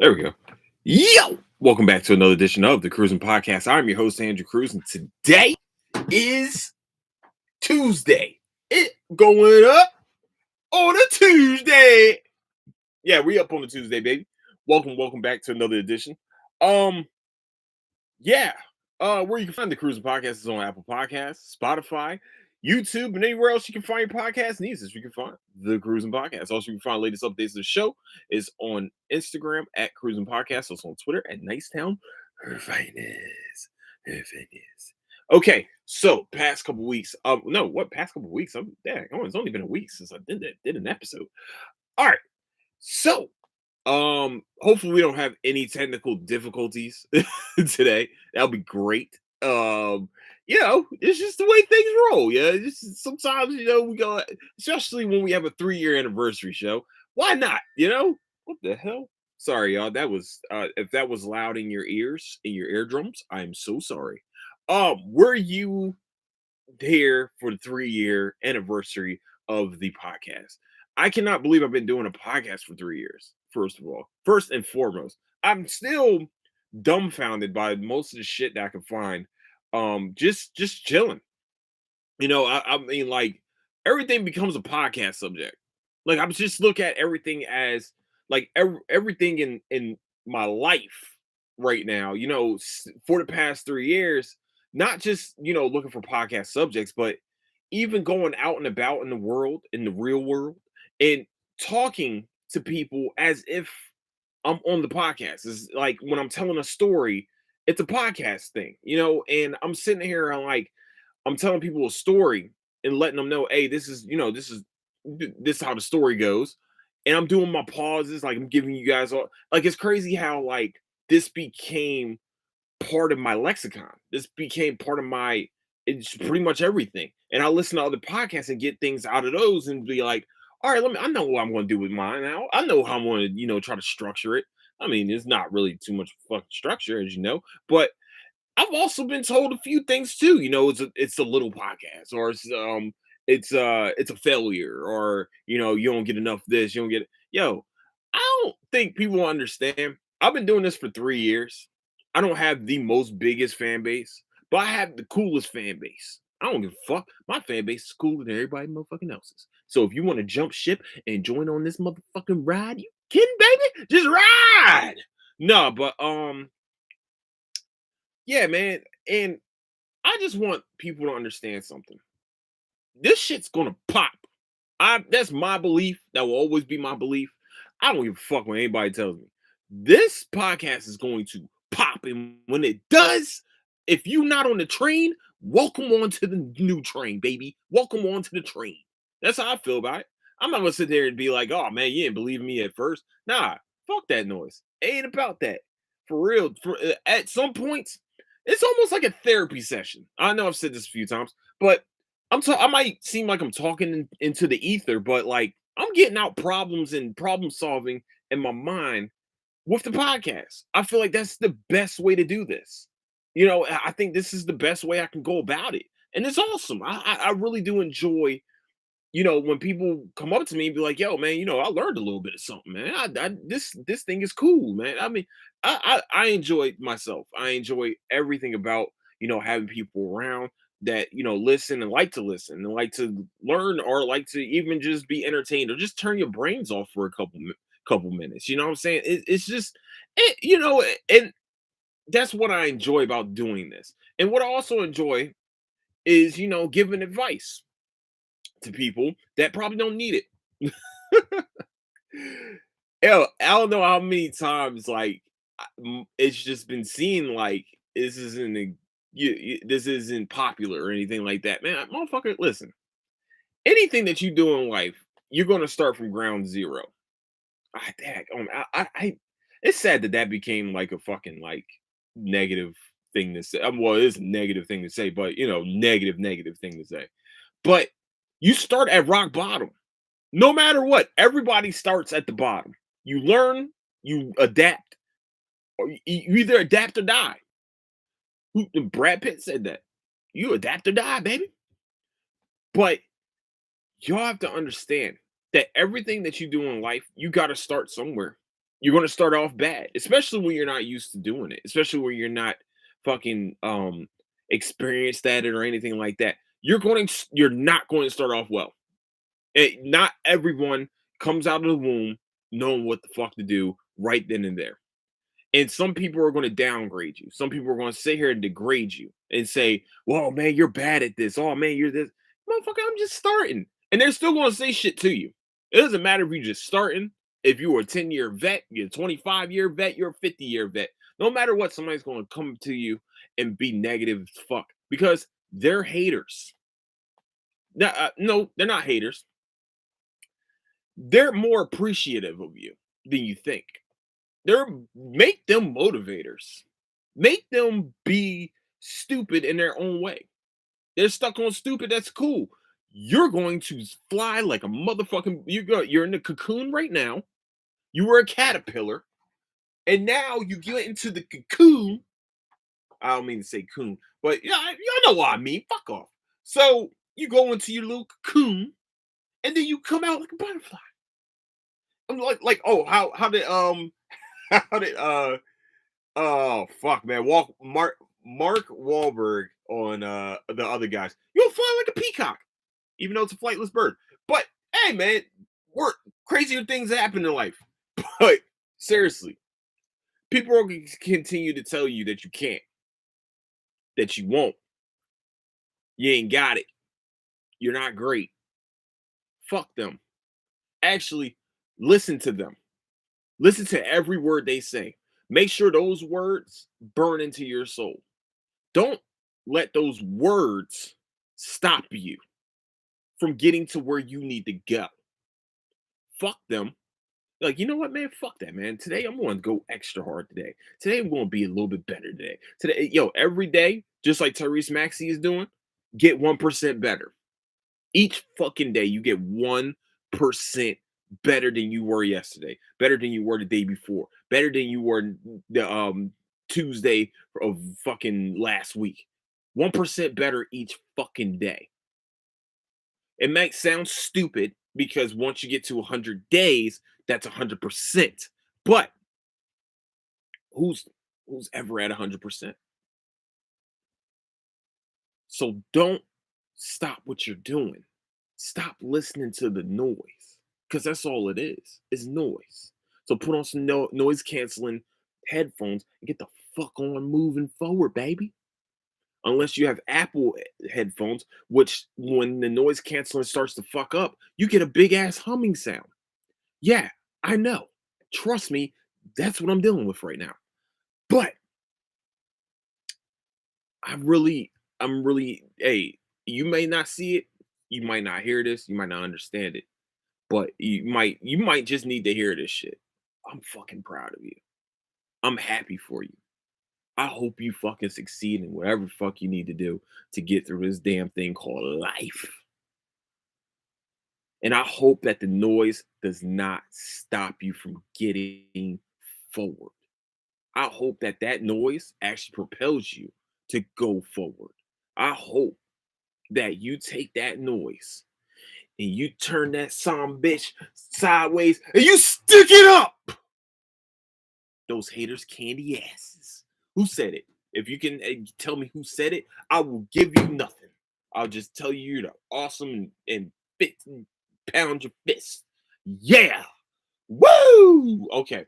There we go. Yo! Welcome back to another edition of the Cruising Podcast. I'm your host, Andrew Cruz, and today is Tuesday. It going up on a Tuesday. Yeah, we up on a Tuesday, baby. Welcome back to another edition. Um, yeah. Where you can find the Cruising Podcast is on Apple Podcasts, Spotify, YouTube, and anywhere else you can find your podcast needs. You can find the Cruising Podcast. Also, you can find latest updates of the show is on Instagram at Cruising Podcast. Also on Twitter at Nicetown. Her finest. Okay, so past couple weeks. No, what past couple weeks? It's only been a week since I did an episode. All right, so hopefully we don't have any technical difficulties today. That'll be great. It's just the way things roll. Yeah, sometimes we go, especially when we have a 3-year anniversary show. Why not? What the hell? Sorry, y'all. That was if that was loud in your ears, in your eardrums, I'm so sorry. Were you here for the 3-year anniversary of the podcast? I cannot believe I've been doing a podcast for 3 years. First of all, first and foremost, I'm still dumbfounded by most of the shit that I can find. Just chilling. I mean, like everything becomes a podcast subject. Like I'm just look at everything as like everything in my life right now. For the past 3 years, not just looking for podcast subjects, but even going out and about in the world, in the real world, and talking to people as if I'm on the podcast. It's like when I'm telling a story, it's a podcast thing, and I'm sitting here and I'm telling people a story and letting them know, hey, this is how the story goes. And I'm doing my pauses, like I'm giving you guys all like it's crazy how like this became part of my lexicon. This became part of my it's pretty much everything. And I listen to other podcasts and get things out of those and be like, all right, I know what I'm going to do with mine now. I know how I'm going to, try to structure it. I mean, it's not really too much fucking structure, as you know, but I've also been told a few things too. It's a little podcast, or it's a failure, or you don't get enough this, you don't get yo. I don't think people understand. I've been doing this for 3 years. I don't have the most biggest fan base, but I have the coolest fan base. I don't give a fuck. My fan base is cooler than everybody motherfucking else's. So if you want to jump ship and join on this motherfucking ride, you kidding, baby? Just ride. No, but yeah, man. And I just want people to understand something. This shit's gonna pop. That's my belief. That will always be my belief. I don't give a fuck when anybody tells me. This podcast is going to pop. And when it does, if you're not on the train, welcome on to the new train, baby. Welcome on to the train. That's how I feel about it. I'm not gonna sit there and be like, oh man, you didn't believe me at first. Nah, fuck that noise. It ain't about that. For real. At some points, it's almost like a therapy session. I know I've said this a few times, but I might seem like I'm talking into the ether, but like I'm getting out problems and problem solving in my mind with the podcast. I feel like that's the best way to do this. I think this is the best way I can go about it. And it's awesome. I really do enjoy, when people come up to me and be like, yo, man, I learned a little bit of something, man. This thing is cool, man. I mean, I enjoy myself. I enjoy everything about, having people around that, listen and like to listen and like to learn or like to even just be entertained or just turn your brains off for a couple minutes. You know what I'm saying? It's just, and that's what I enjoy about doing this. And what I also enjoy is, giving advice to people that probably don't need it. Hell, I don't know how many times like it's just been seen like this isn't popular or anything like that. Man, motherfucker, listen. Anything that you do in life, you're gonna start from ground zero. It's sad that became like a fucking like negative thing to say. Well, it is a negative thing to say, but negative thing to say. But you start at rock bottom. No matter what, everybody starts at the bottom. You learn, you adapt, or you either adapt or die. Brad Pitt said that. You adapt or die, baby. But y'all have to understand that everything that you do in life, you got to start somewhere. You're going to start off bad, especially when you're not used to doing it, especially when you're not fucking experienced at it or anything like that. You're not going to start off well. Not everyone comes out of the womb knowing what the fuck to do right then and there. And some people are going to downgrade you. Some people are going to sit here and degrade you and say, "Well, man, you're bad at this. Oh, man, you're this." Motherfucker, I'm just starting. And they're still going to say shit to you. It doesn't matter if you're just starting. If you were a 10-year vet, you're a 25-year vet, you're a 50-year vet. No matter what, somebody's going to come to you and be negative as fuck because they're haters. No, they're not haters. They're more appreciative of you than you think. Make them motivators. Make them be stupid in their own way. They're stuck on stupid. That's cool. You're going to fly like a motherfucking. You're in the cocoon right now. You were a caterpillar, and now you get into the cocoon. I don't mean to say coon, but yeah, y'all know what I mean. Fuck off. So you go into your little cocoon, and then you come out like a butterfly. I'm oh, how did how did oh fuck, man. Mark Wahlberg on the other guys. You'll fly like a peacock, even though it's a flightless bird. But hey, man, crazier things happen in life. But seriously, people are going to continue to tell you that you can't, that you won't, you ain't got it, you're not great. Fuck them. Actually, listen to them. Listen to every word they say. Make sure those words burn into your soul. Don't let those words stop you from getting to where you need to go. Fuck them. Like, you know what, man? Fuck that, man. Today I'm going to go extra hard today. Today I'm going to be a little bit better today. Today, every day, just like Tyrese Maxey is doing, get 1% better. Each fucking day, you get 1% better than you were yesterday, better than you were the day before, better than you were the Tuesday of fucking last week. 1% better each fucking day. It might sound stupid because once you get to 100 days, that's 100%. But who's ever at 100%? So don't stop what you're doing. Stop listening to the noise because that's all it is. It's noise. So put on some noise canceling headphones and get the fuck on moving forward, baby. Unless you have Apple headphones, which when the noise canceling starts to fuck up, you get a big ass humming sound. Yeah, I know. Trust me, that's what I'm dealing with right now. But I'm really, hey, you may not see it, you might not hear this, you might not understand it, but you might just need to hear this shit. I'm fucking proud of you. I'm happy for you. I hope you fucking succeed in whatever fuck you need to do to get through this damn thing called life. And I hope that the noise does not stop you from getting forward. I hope that that noise actually propels you to go forward. I hope that you take that noise and you turn that some bitch sideways and you stick it up. Those haters candy asses. Who said it? If you can tell me who said it, I will give you nothing. I'll just tell you you're the awesome and fit and pound your fist. Yeah. Woo! Okay.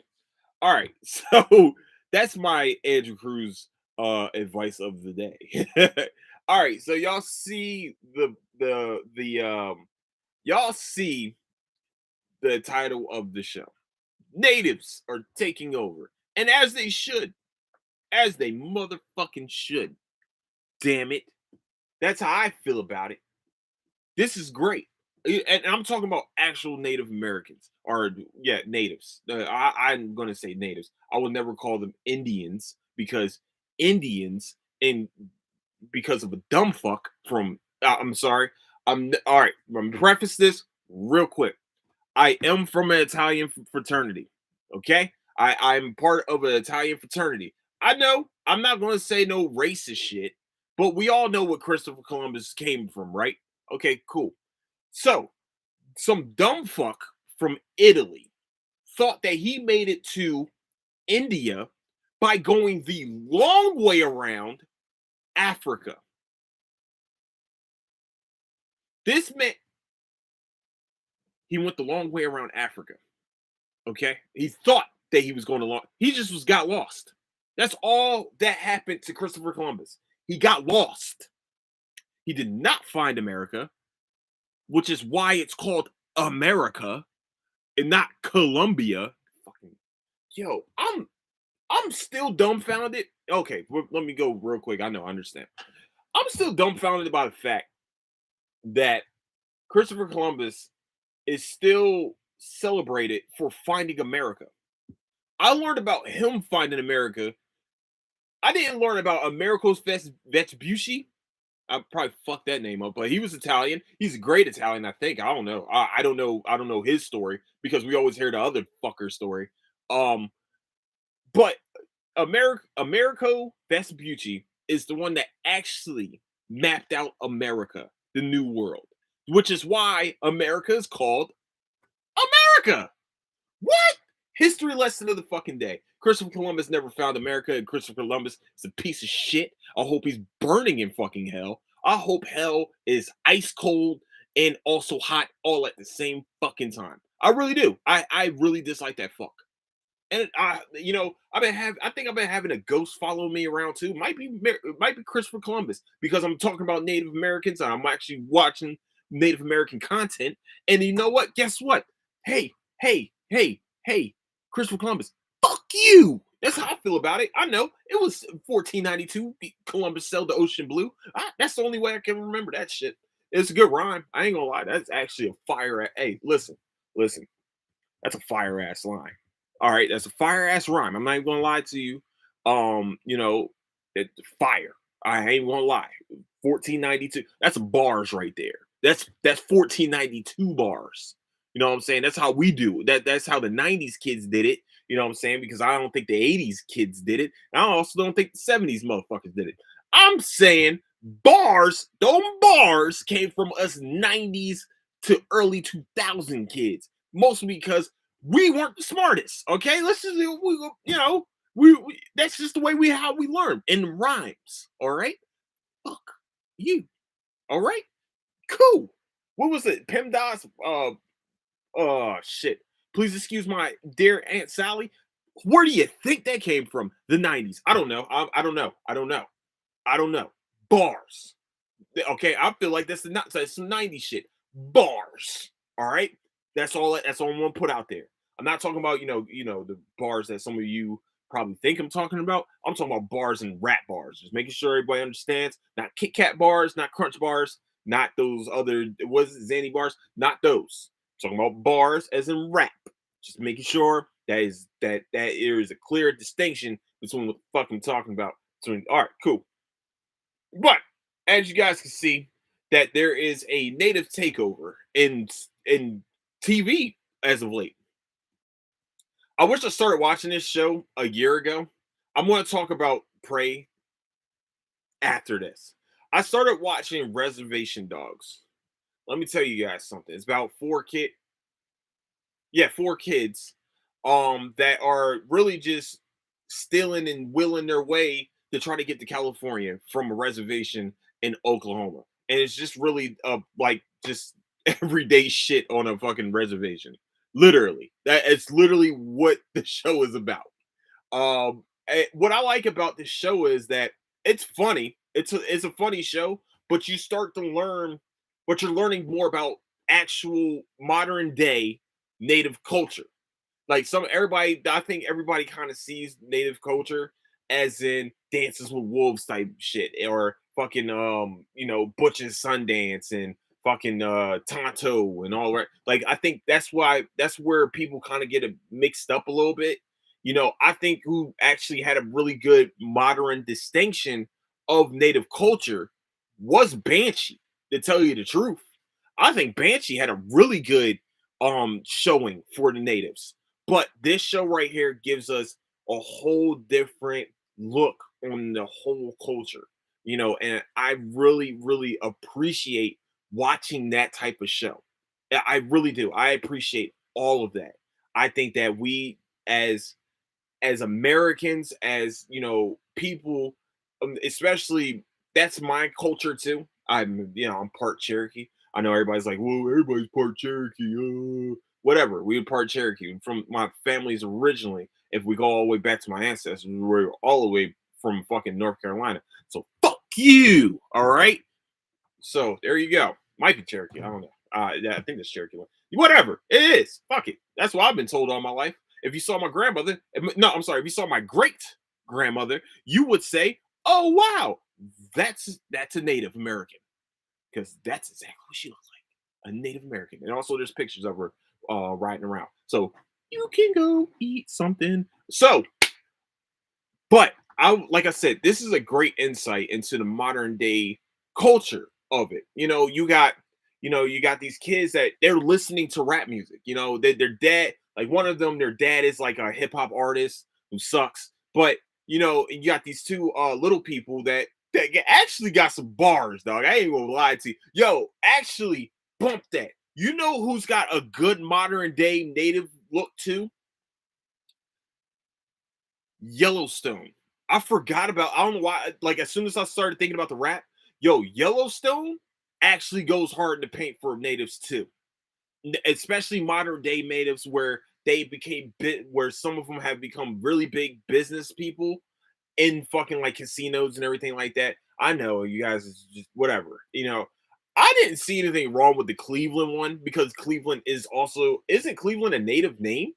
All right. So that's my Andrew Cruz advice of the day. All right. So y'all see y'all see the title of the show. Natives are taking over. And as they should. As they motherfucking should. Damn it. That's how I feel about it. This is great. And I'm talking about actual Native Americans, or yeah, natives. I'm going to say natives. I will never call them Indians because Indians, and because of a dumb fuck from, I'm sorry. All right. I'm gonna preface this real quick. I am from an Italian fraternity. Okay, I'm part of an Italian fraternity. I know I'm not going to say no racist shit, but we all know what Christopher Columbus came from, right? Okay, cool. So, some dumb fuck from Italy thought that he made it to India by going the long way around Africa. This man, he went the long way around Africa. Okay, he thought that he was going to lost. He just got lost. That's all that happened to Christopher Columbus. He got lost. He did not find America, which is why it's called America and not Columbia. Fucking yo, I'm still dumbfounded. Okay, let me go real quick. I know, I understand. I'm still dumbfounded by the fact that Christopher Columbus is still celebrated for finding America. I learned about him finding America. I didn't learn about Americo's Vespucci. I probably fucked that name up, but he was Italian. He's a great Italian, I think. I don't know. I don't know. I don't know his story because we always hear the other fucker story. But Americo Vespucci is the one that actually mapped out America, the New World, which is why America is called America. What? History lesson of the fucking day. Christopher Columbus never found America, and Christopher Columbus is a piece of shit. I hope he's burning in fucking hell. I hope hell is ice cold and also hot all at the same fucking time. I really do. I really dislike that fuck. And I think I've been having a ghost follow me around too. Might be Christopher Columbus because I'm talking about Native Americans and I'm actually watching Native American content. And you know what? Guess what? Hey, Christopher Columbus, fuck you. That's how I feel about it. I know it was 1492. Columbus sailed the ocean blue. That's the only way I can remember that shit. It's a good rhyme. I ain't gonna lie. That's actually a fire. Hey, listen. That's a fire ass line. All right, that's a fire ass rhyme. I'm not even gonna lie to you. You know, fire. I ain't gonna lie. 1492. That's bars right there. That's 1492 bars. You know what I'm saying? That's how we do. That's how the 90s kids did it. You know what I'm saying? Because I don't think the 80s kids did it. I also don't think the 70s motherfuckers did it. I'm saying bars, those bars came from us 90s to early 2000 kids. Mostly because we weren't the smartest. Okay, let's just we that's just the way how we learn in rhymes. All right, fuck you. All right, cool. What was it? PEMDAS. Oh shit. Please excuse my dear Aunt Sally. Where do you think that came from? The 90s. I don't know. I don't know. I don't know. I don't know. Bars. Okay, I feel like that's some 90s shit. Bars. All right. That's all I'm gonna put out there. I'm not talking about, the bars that some of you probably think I'm talking about. I'm talking about bars and rap bars. Just making sure everybody understands. Not Kit Kat bars, not Crunch bars, not those other Zanny bars, not those. I'm talking about bars as in rap. Just making sure that there is a clear distinction between what the fuck I'm talking about. All right, cool. But as you guys can see, that there is a native takeover in TV as of late. I wish I started watching this show a year ago. I'm going to talk about Prey after this. I started watching Reservation Dogs. Let me tell you guys something. It's about four kids that are really just stealing and willing their way to try to get to California from a reservation in Oklahoma. And it's just really like just everyday shit on a fucking reservation. Literally. It's literally what the show is about. What I like about this show is that it's funny. It's a funny show, but you start to learn but you're learning more about actual modern day native culture. Like I think everybody kind of sees native culture as in dances with wolves type shit, or fucking Butch and Sundance and fucking Tonto and all that. Like I think that's where people kind of get it mixed up a little bit. I think who actually had a really good modern distinction of native culture was Banshee, to tell you the truth. I think Banshee had a really good showing for the natives. But this show right here gives us a whole different look on the whole culture, and I really, really appreciate watching that type of show. I really do. I appreciate all of that. I think that we as Americans, as people, especially that's my culture too. I'm part Cherokee. I know everybody's like, "Well, everybody's part Cherokee." Whatever. We were part Cherokee from my family's originally. If we go all the way back to my ancestors, we were all the way from fucking North Carolina. So fuck you. All right. So there you go. Might be Cherokee. I don't know. Yeah, I think it's Cherokee. Whatever. It is. Fuck it. That's what I've been told all my life. If you saw my grandmother, no, I'm sorry. If you saw my great grandmother, you would say, "Oh wow, that's a Native American," because that's exactly what she looks like, a Native American. And also, there's pictures of her riding around. So you can go eat something. So but like I said, this is a great insight into the modern day culture of it. You got these kids that they're listening to rap music. Their dad, like one of them, their dad is like a hip hop artist who sucks. But and you got these two little people that actually got some bars, dog. I ain't gonna lie to you. Yo, actually bump that. You know who's got a good modern day native look too? Yellowstone. I forgot about. I don't know why. Like as soon as I started thinking about the rap, yo, Yellowstone actually goes hard in the paint for natives too, especially modern day natives where they became where some of them have become really big business people in fucking like casinos and everything like that. I know you guys is just whatever. I didn't see anything wrong with the Cleveland one because Cleveland isn't Cleveland a native name?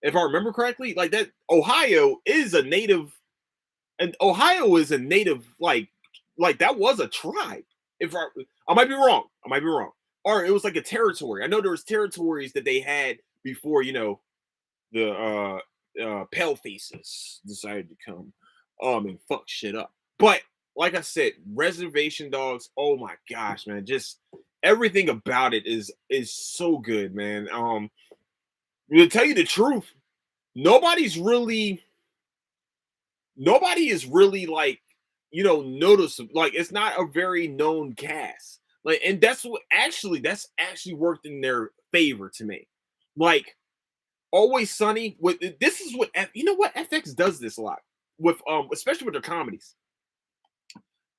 If I remember correctly, like that Ohio is a native and Ohio is a native like that was a tribe. If I might be wrong. I might be wrong. Or it was like a territory. I know there was territories that they had before, the pale faces decided to come and fuck shit up. But like I said, reservation dogs, oh my gosh, man, just everything about it is so good, man. To tell you the truth, nobody's really nobody is really like noticeable. Like it's not a very known cast. Like, and that's actually worked in their favor to me. Like Always Sunny. With this is what you know what FX does this a lot with especially with their comedies.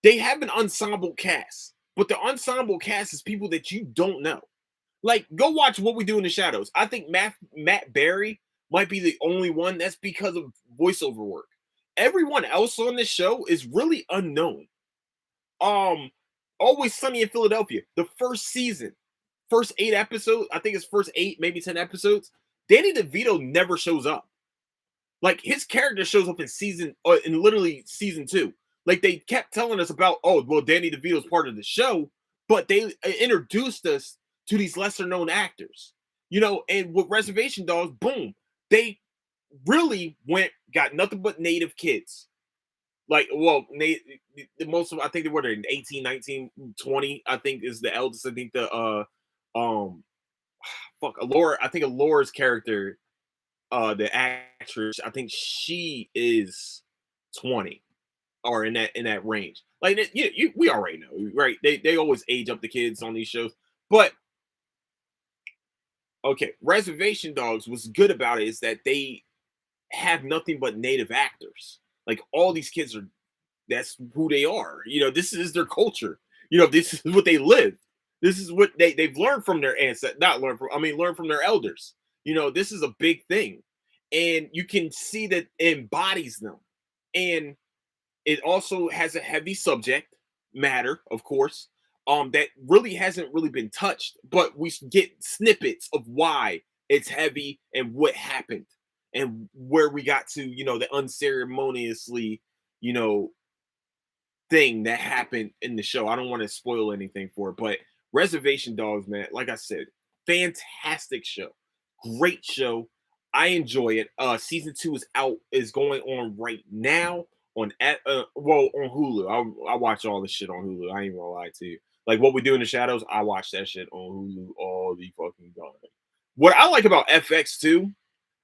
They have an ensemble cast, but the ensemble cast is people that you don't know. Like, go watch What We Do in the Shadows. I think Matt Berry might be the only one. That's because of voiceover work. Everyone else on this show is really unknown. Um, Always Sunny in Philadelphia. The first season, first 8 episodes. I think it's first 8, maybe 10 episodes. Danny DeVito never shows up. Like his character shows up in literally season 2. Like they kept telling us about, oh well, Danny DeVito's part of the show, but they introduced us to these lesser known actors. And with Reservation Dogs, boom, they really got nothing but native kids. Like, well, the most of I think they were in 18, 19, 20. I think is the eldest. I think the um fuck Alora. I think Alora's character, the actress, I think she is 20 or in that range. Like we already know, right? They always age up the kids on these shows. But okay, Reservation Dogs, what's good about it is that they have nothing but native actors. Like all these kids are that's who they are. This is their culture. This is what they live. This is what they've learned from their ancestors. Not learn from. I mean, learn from their elders. This is a big thing, and you can see that it embodies them. And it also has a heavy subject matter, of course, that really hasn't really been touched, but we get snippets of why it's heavy and what happened and where we got to, the unceremoniously, you know, thing that happened in the show. I don't want to spoil anything for it, but Reservation Dogs, man, like I said, fantastic show. Great show. I enjoy it. Season 2 is going on right now on Hulu. I watch all this shit on Hulu. I ain't gonna lie to you. Like What We Do in the Shadows, I watch that shit on Hulu all the fucking time. What I like about FX too,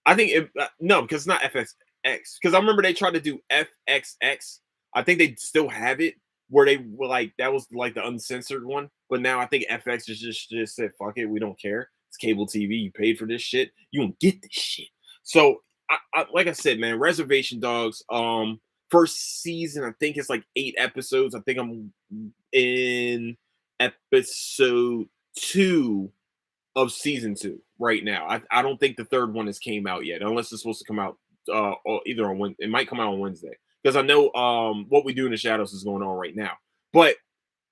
I think no, because it's not FXX. Because I remember they tried to do FXX. I think they still have it where they were like that was like the uncensored one. But now I think FX just said fuck it, we don't care. It's cable TV. You paid for this shit. You don't get this shit. So, like I said, man, Reservation Dogs. First season, I think it's like 8 episodes. I think I'm in episode 2 of season 2 right now. I don't think the third one has came out yet, unless it's supposed to come out either on Wednesday. It might come out on Wednesday because I know What We Do in the Shadows is going on right now. But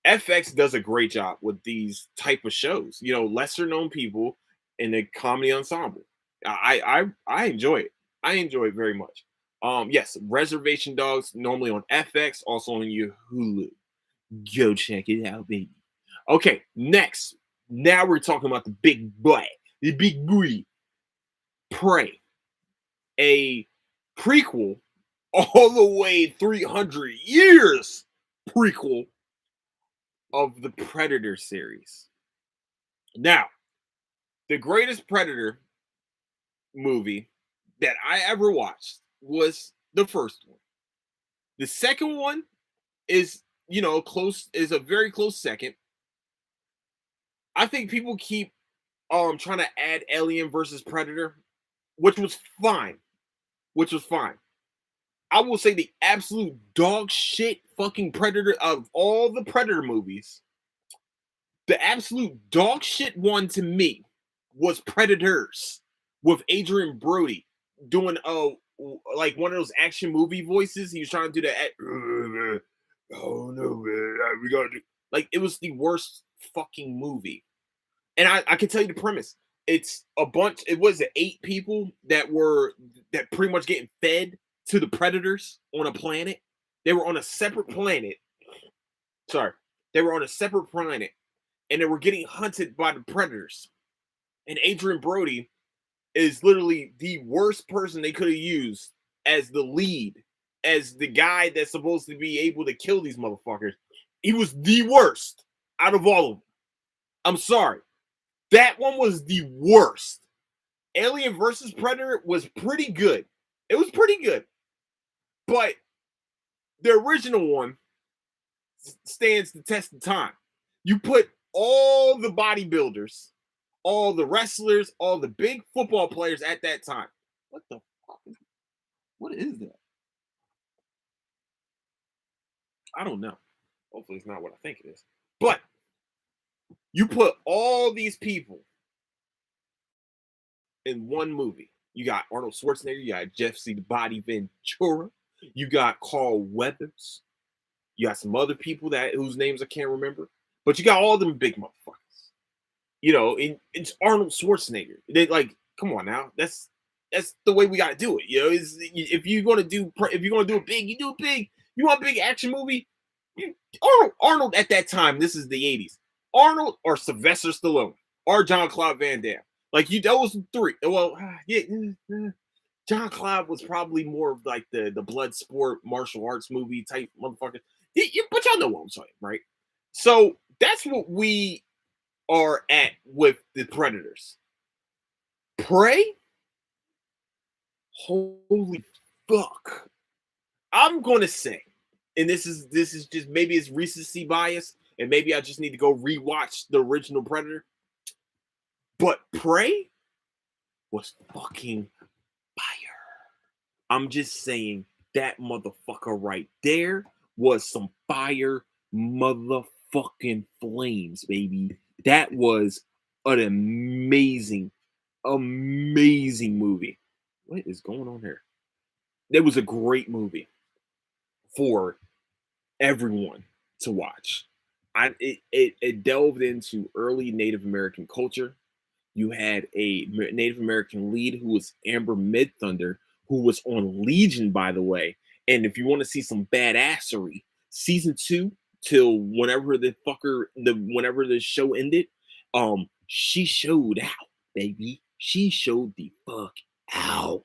FX does a great job with these type of shows. You know, lesser known people in a comedy ensemble. I enjoy it. I enjoy it very much. Yes, Reservation Dogs normally on FX, also on your Hulu. Go check it out, baby. Okay, next. Now we're talking about the big boy, the big boy, Prey, a prequel all the way 300 years prequel of the Predator series. Now, the greatest Predator movie that I ever watched was the first one. The second one is, close, is a very close second. I think people keep trying to add Alien versus Predator, which was fine. Which was fine. I will say the absolute dog shit fucking Predator of all the Predator movies, the absolute dog shit one to me was Predators with Adrian Brody doing like one of those action movie voices. He was trying to do that. Oh no, man, we gotta do like it was the worst fucking movie. And I can tell you the premise. It's a bunch. It was 8 people that pretty much getting fed to the predators on a planet. They were on a separate planet. Sorry, they were on a separate planet, and they were getting hunted by the predators. And Adrian Brody is literally the worst person they could have used as the lead, as the guy that's supposed to be able to kill these motherfuckers. He was the worst out of all of them. I'm sorry. That one was the worst. Alien versus Predator was pretty good. It was pretty good. But the original one stands the test of time. You put all the bodybuilders, all the wrestlers, all the big football players at that time. What the fuck? What is that? I don't know. Hopefully it's not what I think it is. But you put all these people in one movie. You got Arnold Schwarzenegger, you got Jeff C. the Body Ventura, you got Carl Weathers, you got some other people whose names I can't remember, but you got all them big motherfuckers. You know, it's Arnold Schwarzenegger. They like, come on now, that's the way we got to do it. You know, if you're gonna do it big, you do it big. You want a big action movie? Arnold at that time, this is the 80s. Arnold or Sylvester Stallone or Jean-Claude Van Damme. Like those 3. Well, yeah, John Claude was probably more of like the blood sport martial arts movie type motherfucker. But y'all know what I'm saying, right? So that's what we are at with the Predators. Prey? Holy fuck. I'm gonna say, and this is just maybe it's recency bias, and maybe I just need to go rewatch the original Predator. But Prey was fucking fire. I'm just saying that motherfucker right there was some fire motherfucking flames, baby. That was an amazing, amazing movie. What is going on here? It was a great movie for everyone to watch. It delved into early Native American culture. You had a Native American lead who was Amber Midthunder, who was on Legion, by the way. And if you want to see some badassery, season 2 till whenever whenever the show ended, she showed out, baby. She showed the fuck out.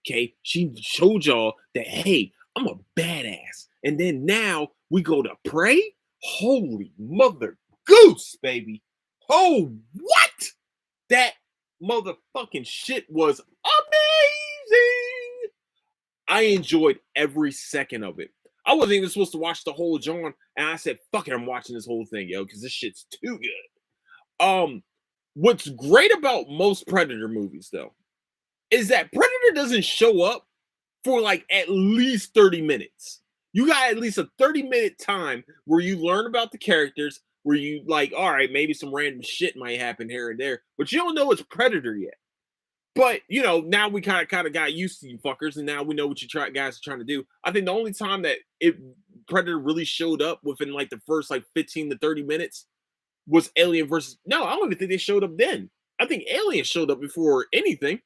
Okay, she showed y'all that hey, I'm a badass. And then now we go to Prey. Holy mother goose, baby. Oh, what? That motherfucking shit was amazing. I enjoyed every second of it. I wasn't even supposed to watch the whole John, and I said, "Fuck it, I'm watching this whole thing, yo, because this shit's too good." What's great about most Predator movies, though, is that Predator doesn't show up for like at least 30 minutes. You got at least a 30-minute time where you learn about the characters, where you like, all right, maybe some random shit might happen here and there, but you don't know it's Predator yet. But now we kind of got used to you fuckers, and now we know what you guys are trying to do. I think the only time that Predator really showed up within like the first like 15 to 30 minutes was Alien versus. No, I don't even think they showed up then. I think Alien showed up before anything.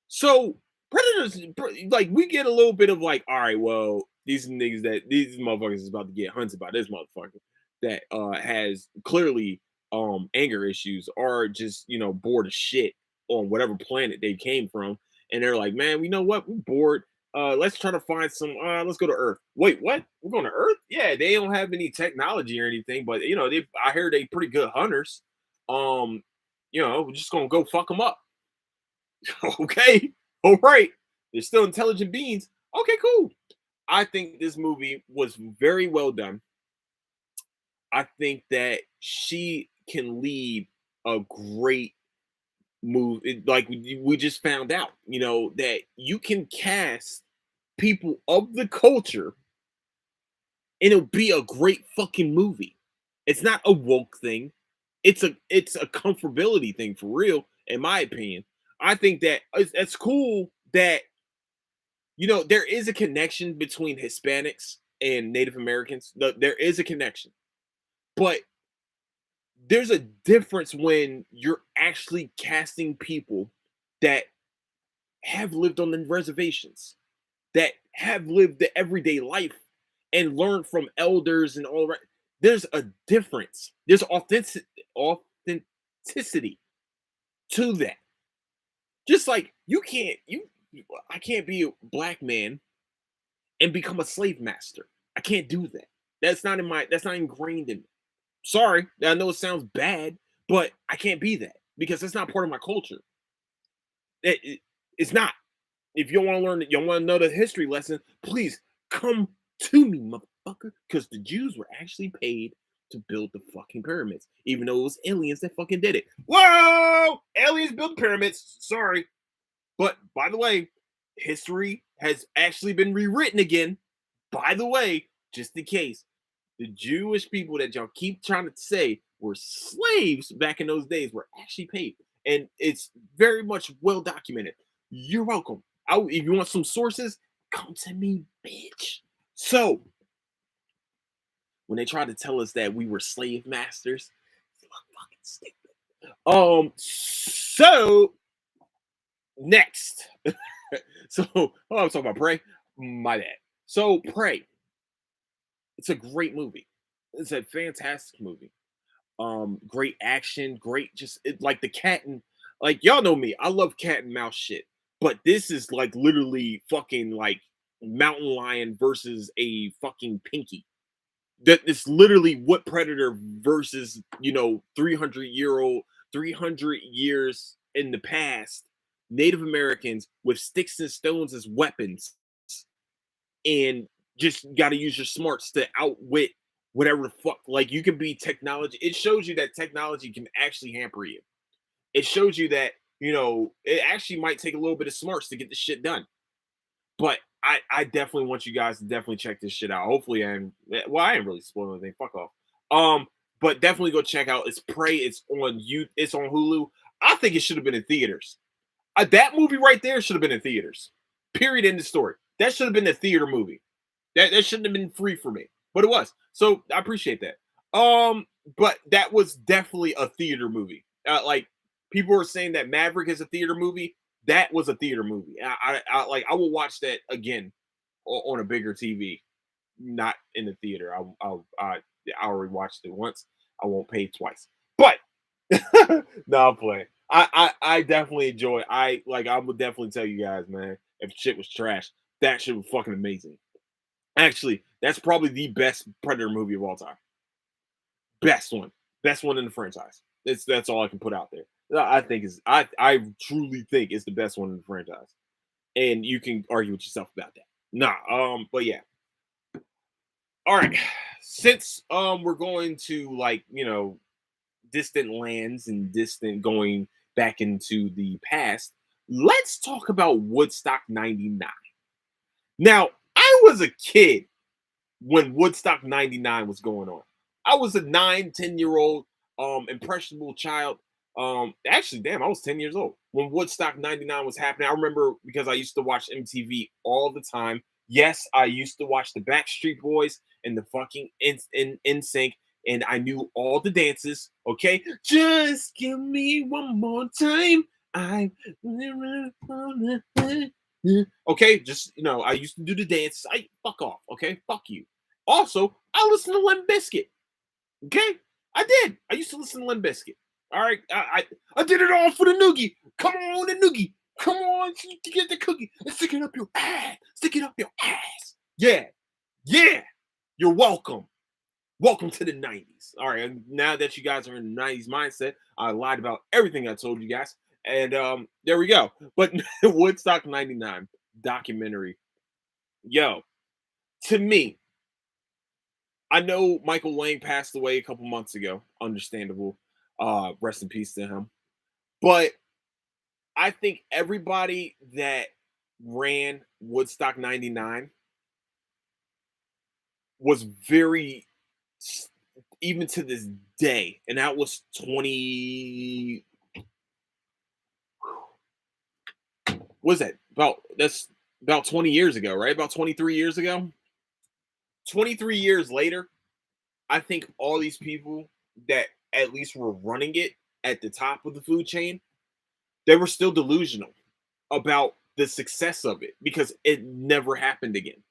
So Predators, like we get a little bit of like, all right, well, these niggas these motherfuckers is about to get hunted by this motherfucker that has clearly anger issues or just bored of shit on whatever planet they came from, and they're like, man, you know what? We're bored. Let's try to find some. Let's go to Earth. Wait, what? We're going to Earth? Yeah, they don't have any technology or anything, but I hear they pretty good hunters. Um, we're just gonna go fuck them up. Okay, all right. They're still intelligent beings. Okay, cool. I think this movie was very well done. I think that she can lead a great move. Like we just found out, that you can cast people of the culture and it'll be a great fucking movie. It's not a woke thing. It's a comfortability thing for real, in my opinion. I think that it's cool that there is a connection between Hispanics and Native Americans. There is a connection, but there's a difference when you're actually casting people that have lived on the reservations, that have lived the everyday life and learned from elders and all that. There's a difference. There's authenticity to that. Just like I can't be a black man and become a slave master. I can't do that. That's not ingrained in me. Sorry, I know it sounds bad, but I can't be that because it's not part of my culture. It's not. If you want to learn, you want to know the history lesson, please come to me, motherfucker, because the Jews were actually paid to build the fucking pyramids, even though it was aliens that fucking did it. Whoa! Aliens built pyramids. Sorry. But by the way, history has actually been rewritten again. By the way, just in case, the Jewish people that y'all keep trying to say were slaves back in those days were actually paid. And it's very much well documented. You're welcome. If you want some sources, come to me, bitch. So, when they tried to tell us that we were slave masters, it's fucking stupid. So next. I'm talking about Prey. My bad. So Prey. It's a great movie. It's a fantastic movie. Great action, great like the cat and like y'all know me. I love cat and mouse shit. But this is like literally fucking like mountain lion versus a fucking pinky. That is literally what Predator versus 300 years in the past, Native Americans with sticks and stones as weapons, and just got to use your smarts to outwit whatever the fuck. Like you can be technology. It shows you that technology can actually hamper you. It shows you that it actually might take a little bit of smarts to get this shit done. But I definitely want you guys to definitely check this shit out. Hopefully, I ain't really spoiling anything. Fuck off. But definitely go check out. It's Prey. It's on It's on Hulu. I think it should have been in theaters. That movie right there should have been in theaters. Period. End of story. That should have been a theater movie. That shouldn't have been free for me, but it was. So I appreciate that. But that was definitely a theater movie. Like people were saying that Maverick is a theater movie. That was a theater movie. I will watch that again on a bigger TV, not in the theater. I already watched it once. I won't pay twice. But no, I'm playing. I definitely enjoy it. I would definitely tell you guys, man, if shit was trash, that shit was fucking amazing. Actually, that's probably the best Predator movie of all time. Best one in the franchise. That's all I can put out there. I truly think it's the best one in the franchise, and you can argue with yourself about that. But yeah. All right, since we're going to distant lands and distant going back into the past, let's talk about Woodstock 99. Now, I was a kid when Woodstock 99 was going on. I was a 9, 10 year old impressionable child. Actually, damn, I was 10 years old when Woodstock 99 was happening. I remember because I used to watch MTV all the time. Yes, I used to watch the Backstreet Boys and the fucking NSYNC, and I knew all the dances. Okay, just give me one more time. I okay, just I used to do the dance. I fuck off. Okay, fuck you. Also, I listen to Limp Bizkit. Okay, I did. I used to listen to Limp Bizkit. All right, I did it all for the noogie. Come on, the noogie. Come on, to get the cookie and stick it up your ass. Stick it up your ass. Yeah, yeah. You're welcome. Welcome to the 90s. All right, and now that you guys are in the 90s mindset, I lied about everything I told you guys. And there we go. But Woodstock 99 documentary. Yo, to me, I know Michael Lang passed away a couple months ago. Understandable. Rest in peace to him. But I think everybody that ran Woodstock 99 was very, even to this day, and that was 20. What's that? That's about 20 years ago, right? About 23 years ago. 23 years later, I think all these people that at least were running it at the top of the food chain, they were still delusional about the success of it because it never happened again.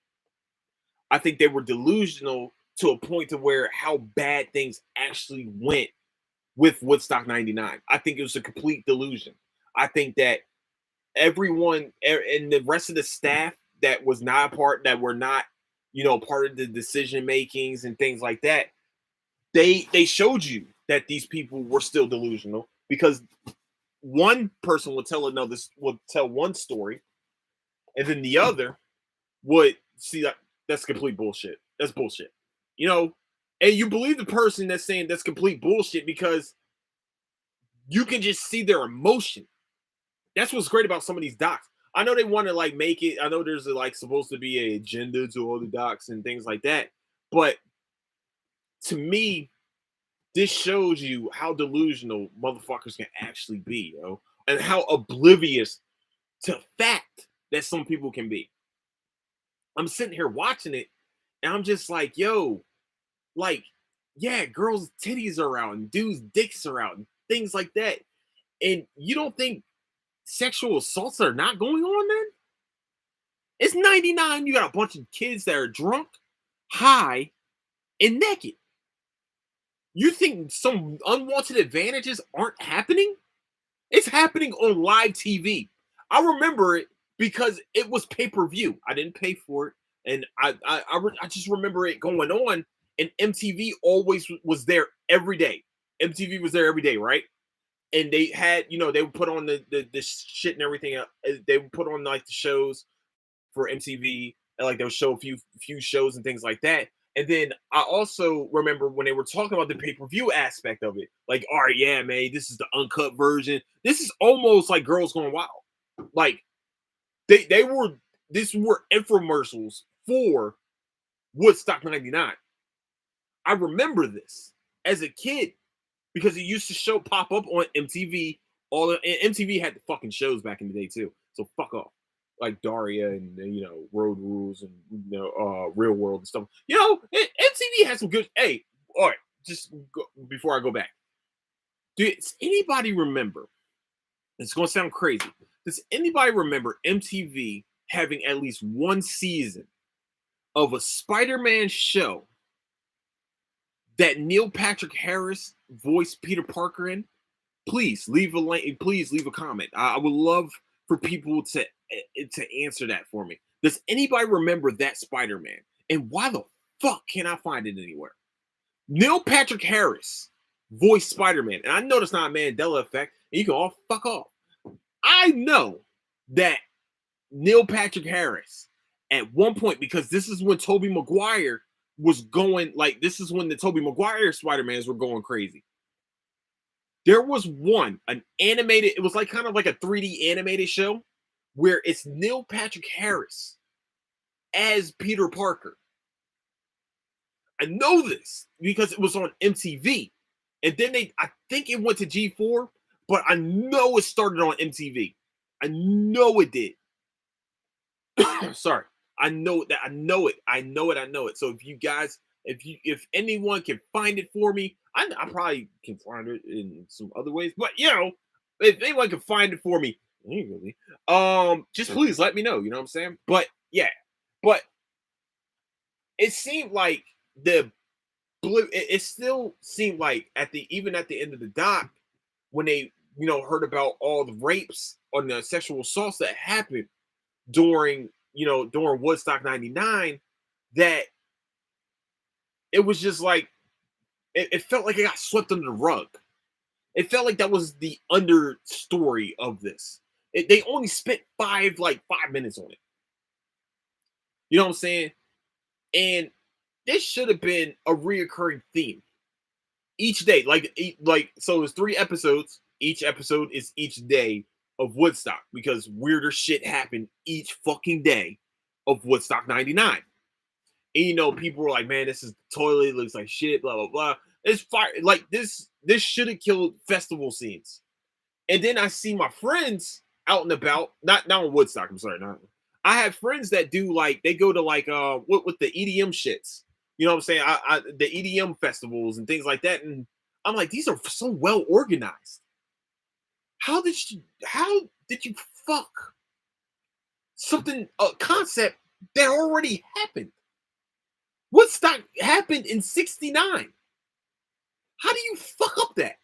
I think they were delusional to a point to where how bad things actually went with Woodstock 99. I think it was a complete delusion. I think that everyone and the rest of the staff that was not a part, that were not, part of the decision makings and things like that, they showed you that these people were still delusional because one person would tell one story, and then the other would see that that's complete bullshit. That's bullshit. You know, and you believe the person that's saying that's complete bullshit because you can just see their emotion. That's what's great about some of these docs. I know they want to like make it. I know there's like supposed to be a agenda to all the docs and things like that, but to me, this shows you how delusional motherfuckers can actually be, and how oblivious to fact that some people can be. I'm sitting here watching it, and I'm just like, yo, like, yeah, girls' titties are out and dudes' dicks are out and things like that. And you don't think sexual assaults are not going on then? It's 99. You got a bunch of kids that are drunk, high, and naked. You think some unwanted advantages aren't happening? It's happening on live TV. I remember it because it was pay-per-view. I didn't pay for it. And I just remember it going on, and MTV always was there every day. MTV was there every day, right? And they had, they would put on the shit and everything. They would put on like the shows for MTV, and like they'll show a few shows and things like that. And then I also remember when they were talking about the pay-per-view aspect of it, like, all right, yeah, man, this is the uncut version. This is almost like Girls Gone Wild. Like they were infomercials for Woodstock 99. I remember this as a kid because it used to pop up on MTV. MTV had the fucking shows back in the day too. So fuck off. Like Daria and Road Rules and Real World and stuff. MTV has some good. Hey, all right. Before I go back, does anybody remember? It's gonna sound crazy. Does anybody remember MTV having at least one season of a Spider-Man show that Neil Patrick Harris voiced Peter Parker in? Please leave a link. Please leave a comment. I would love for people to answer that for me. Does anybody remember that Spider-Man? And why the fuck can't I find it anywhere? Neil Patrick Harris voiced Spider-Man. And I know it's not a Mandela effect. And you can all fuck off. I know that Neil Patrick Harris, at one point, because this is when Tobey Maguire was going, like, this is when the Tobey Maguire Spider-Mans were going crazy. There was an animated, it was like kind of like a 3D animated show where it's Neil Patrick Harris as Peter Parker. I know this because it was on MTV. And then I think it went to G4, but I know it started on MTV. I know it did. Sorry. I know that I know it. I know it. I know it. So if you guys, if anyone can find it for me, I probably can find it in some other ways. But if anyone can find it for me, legally, just please let me know. You know what I'm saying? But yeah, but it seemed like the blue. It still seemed like even at the end of the doc, when they heard about all the rapes and the sexual assaults that happened during Woodstock '99, that it was just like it felt like it got swept under the rug. It felt like that was the understory of this. They only spent 5 minutes on it. You know what I'm saying? And this should have been a reoccurring theme each day. So it's 3 episodes. Each episode is each day of Woodstock because weirder shit happened each fucking day of Woodstock '99. And people were like, "Man, this is toilet. It looks like shit." Blah blah blah. It's fire. Like this should have killed festival scenes. And then I see my friends out and about. Not on Woodstock. I'm sorry. Not. I have friends that do they go to with the EDM shits. You know what I'm saying? The EDM festivals and things like that. And I'm like, these are so well organized. How did you fuck a concept that already happened? Woodstock happened in '69. How do you fuck up that?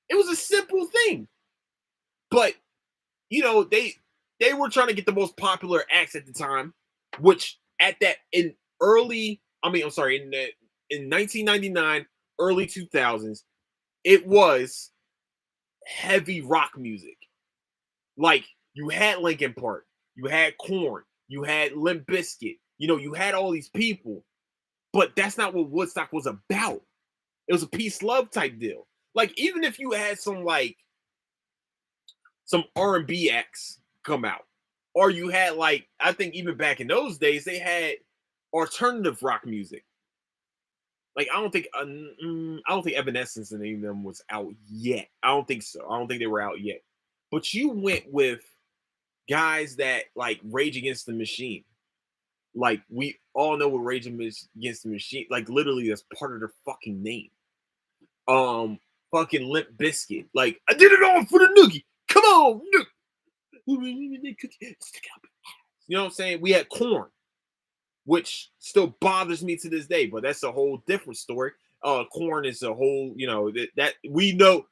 It was a simple thing. But they were trying to get the most popular acts at the time, which in 1999, early 2000s, it was heavy rock music. Like you had Linkin Park, you had Korn, you had Limp Bizkit, you had all these people, but that's not what Woodstock was about. It was a peace love type deal. Like even if you had some R&B acts come out, or you had I think even back in those days they had alternative rock music. Like I don't think Evanescence and any of them was out yet. I don't think so. I don't think they were out yet. But you went with guys that like Rage Against the Machine. Like we all know what Rage Against the Machine. Like literally, that's part of their fucking name. Fucking Limp Bizkit. Like I did it all for the noogie. Come on, noogie. You know what I'm saying? We had Korn, which still bothers me to this day, but that's a whole different story. Korn is a whole, that we know.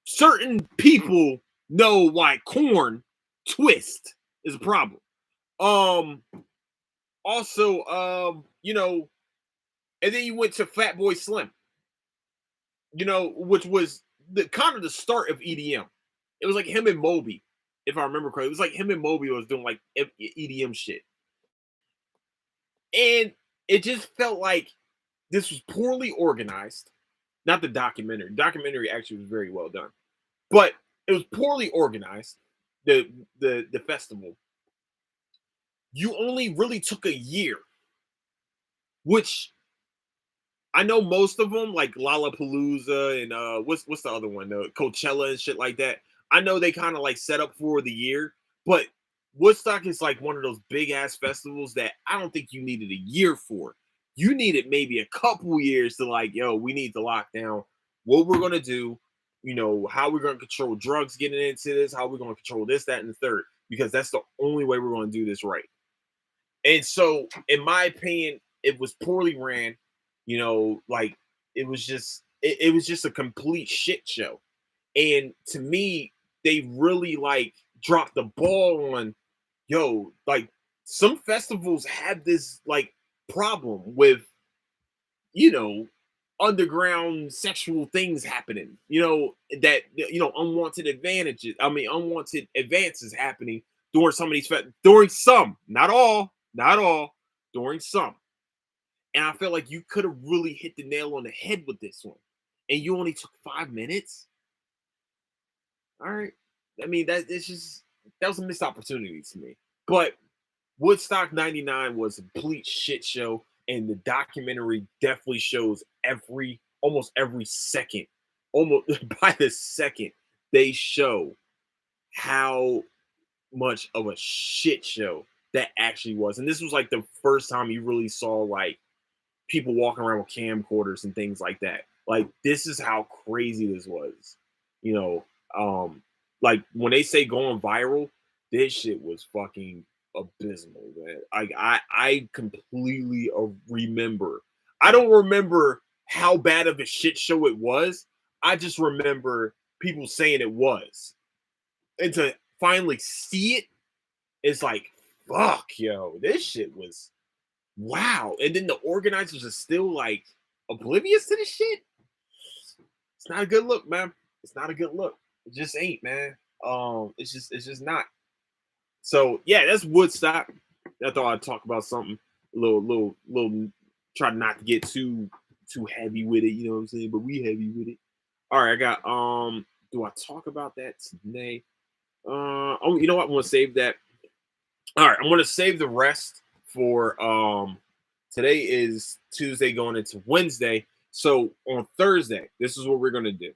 Certain people know why Korn twist is a problem. Also, and then you went to Fatboy Slim, which was the kind of the start of EDM. It was like him and Moby, if I remember correctly. It was like him and Moby was doing like EDM shit. And it just felt like this was poorly organized. Not the documentary. The documentary actually was very well done. But it was poorly organized, the festival. You only really took a year, which I know most of them, like Lollapalooza and what's the other one, Coachella and shit like that. I know they kind of like set up for the year, but Woodstock is like one of those big ass festivals that I don't think you needed a year for. You needed maybe a couple years to we need to lock down what we're gonna do, how we're gonna control drugs getting into this, how we're gonna control this, that, and the third, because that's the only way we're gonna do this right. And so, in my opinion, it was poorly ran. It was just a complete shit show. And to me, they really dropped the ball on some festivals have this problem with underground sexual things happening, that unwanted unwanted advances happening during some of these during some, not all, during some. And I felt like you could have really hit the nail on the head with this one. And you only took 5 minutes. All right. I mean, that was a missed opportunity to me. But Woodstock 99 was a complete shit show, and the documentary definitely shows almost every second, almost by the second, they show how much of a shit show that actually was. And this was like the first time you really saw like people walking around with camcorders and things like that. Like this is how crazy this was. You know, like when they say going viral, this shit was fucking abysmal, man. I completely remember. I don't remember how bad of a shit show it was. I just remember people saying it was. And to finally see it, it's like, fuck, yo, this shit was wow. And then the organizers are still like oblivious to this shit. It's not a good look, man. It's not a good look. It just ain't, man. It's just not. So yeah, that's Woodstock. I thought I'd talk about something a little. Try not to get too heavy with it. You know what I'm saying? But we heavy with it. All right, I got. Do I talk about that today? Oh, you know what? I'm gonna save that. All right, I'm gonna save the rest for today is Tuesday going into Wednesday. So on Thursday, this is what we're gonna do.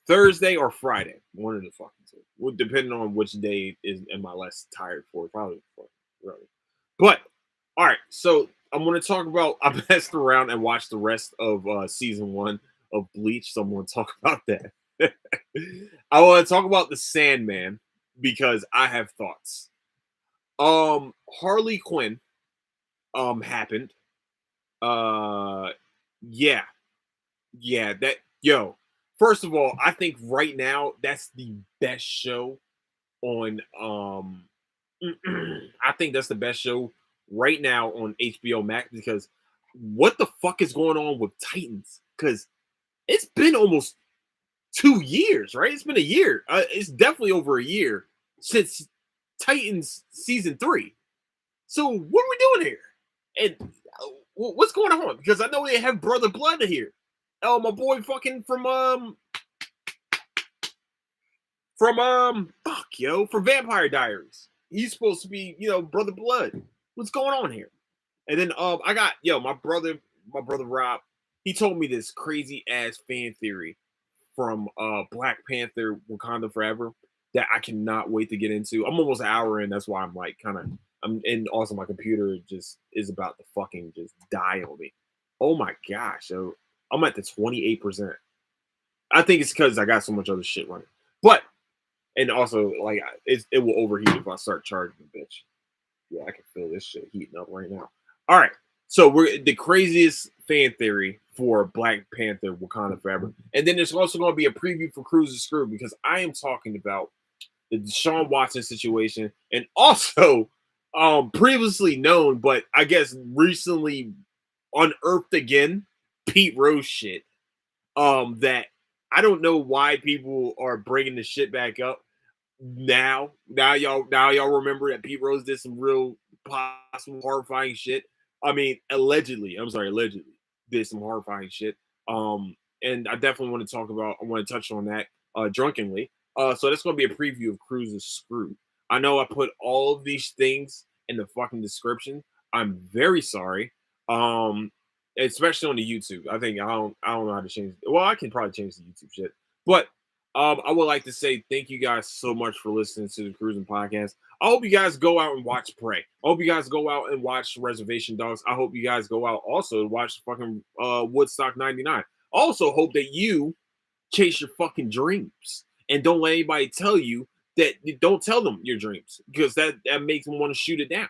Thursday or Friday, one of the fucking two. Well, depending on which day is am I less tired for, probably really. But all right, so I'm gonna talk about I messed around and watched the rest of season one of Bleach, so I'm gonna talk about that. I want to talk about the Sandman because I have thoughts. Harley Quinn happened. Uh yeah, yeah, that yo. First of all, I think right now that's the best show on I think that's the best show right now on HBO Max because what the fuck is going on with Titans? Because it's been almost 2 years, right? It's been a year. It's definitely over a year since Titans season 3. So what are we doing here? And what's going on? Because I know they have Brother Blood here. Oh, my boy, fucking fuck yo, from Vampire Diaries. He's supposed to be, Brother Blood. What's going on here? And then I got my brother Rob. He told me this crazy ass fan theory from Black Panther Wakanda Forever that I cannot wait to get into. I'm almost an hour in. That's why I'm like kind of I'm and also my computer just is about to fucking just die on me. Oh my gosh. So I'm at the 28%. I think it's because I got so much other shit running. But and also like it will overheat if I start charging the bitch. Yeah, I can feel this shit heating up right now. All right. So we're the craziest fan theory for Black Panther Wakanda Forever. And then there's also going to be a preview for Cruiser Screw because I am talking about the Deshaun Watson situation and also previously known, but I guess recently unearthed again, Pete Rose shit. That I don't know why people are bringing the shit back up now y'all remember that Pete Rose did some real possible horrifying shit. I mean, allegedly did some horrifying shit. And I definitely want to I want to touch on that drunkenly. So that's gonna be a preview of Cruise's Screw. I know I put all of these things in the fucking description. I'm very sorry. Especially on the YouTube. I don't know how to change it. Well, I can probably change the YouTube shit. But I would like to say thank you guys so much for listening to the Cruising Podcast. I hope you guys go out and watch Prey. I hope you guys go out and watch Reservation Dogs. I hope you guys go out also to watch fucking Woodstock 99. I also hope that you chase your fucking dreams and don't let anybody tell you that don't tell them your dreams because that makes them want to shoot it down.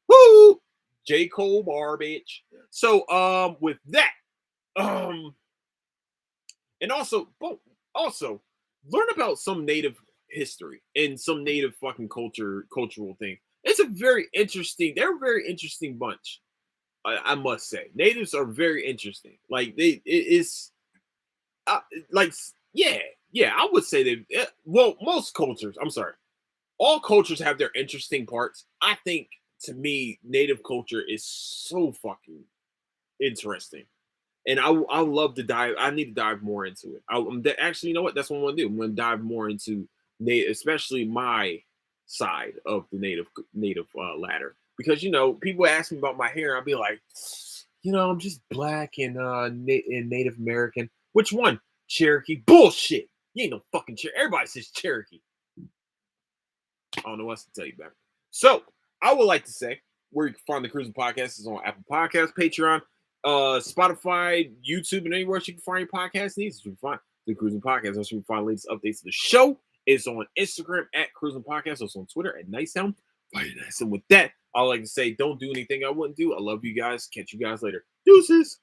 Woo! J. Cole bar, bitch. So with that, um and also learn about some native history and some native fucking cultural thing. They're a very interesting bunch. I must say. Natives are very interesting. Like it's uh, like yeah, yeah, I would say well, most cultures, I'm sorry. All cultures have their interesting parts. I think to me native culture is so fucking interesting. And I love to dive. I need to dive more into it. Actually, you know what? That's what I want to do. I'm going to dive more into native, especially my side of the native ladder, because people ask me about my hair. I'll be like, I'm just black and and Native American. Which one? Cherokee? Bullshit. You ain't no fucking Cherokee. Everybody says Cherokee. I don't know what else to tell you about. So I would like to say where you can find the Cruising Podcast is on Apple Podcasts, Patreon, Spotify, YouTube, and anywhere you can find your podcast needs. You can find the Cruising Podcast. Also, you can find latest updates of the show. It's on Instagram at Cruising Podcast. Also on Twitter at Nice Sound. And with that, I'd like to say, don't do anything I wouldn't do. I love you guys. Catch you guys later. Deuces.